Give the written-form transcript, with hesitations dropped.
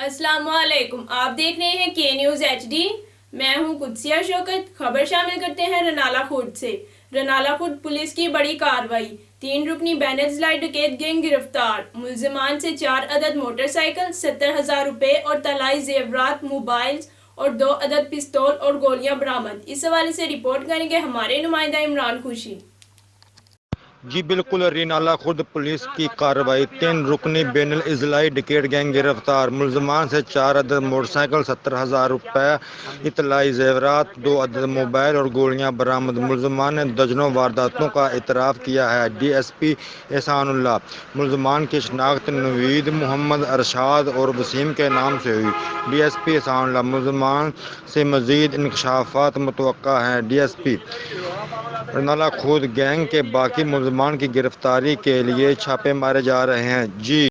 السلام علیکم، آپ دیکھ رہے ہیں کے نیوز ایچ ڈی۔ میں ہوں قدسیہ شوکت۔ خبر شامل کرتے ہیں رنالہ خورد سے۔ رنالہ خورد پولیس کی بڑی کارروائی، 3 رکنی بین اضلاعی ڈکیت گینگ گرفتار۔ ملزمان سے 4 عدد موٹر سائیکل، 70,000 روپے اور طلائی زیورات، موبائلز اور 2 عدد پستول اور گولیاں برآمد۔ اس حوالے سے رپورٹ کریں گے ہمارے نمائندہ عمران خوشی۔ جی بالکل، رنالہ خورد پولیس کی کارروائی، 3 رکنی بین الاضلاعی ڈکیٹ گینگ گرفتار۔ ملزمان سے 4 عدد موٹر سائیکل، 70,000 روپے اطلاعی زیورات، 2 عدد موبائل اور گولیاں برآمد۔ ملزمان نے درجنوں وارداتوں کا اعتراف کیا ہے۔ D S P Ehsan Ullah. ملزمان کی شناخت نوید محمد، ارشاد اور وسیم کے نام سے ہوئی۔ D S P Ehsan Ullah. ملزمان سے مزید انکشافات متوقع ہیں۔ D S P Renala Khurd. Gang کے باقی ملزمان کی گرفتاری کے لیے چھاپے مارے جا رہے ہیں۔ جی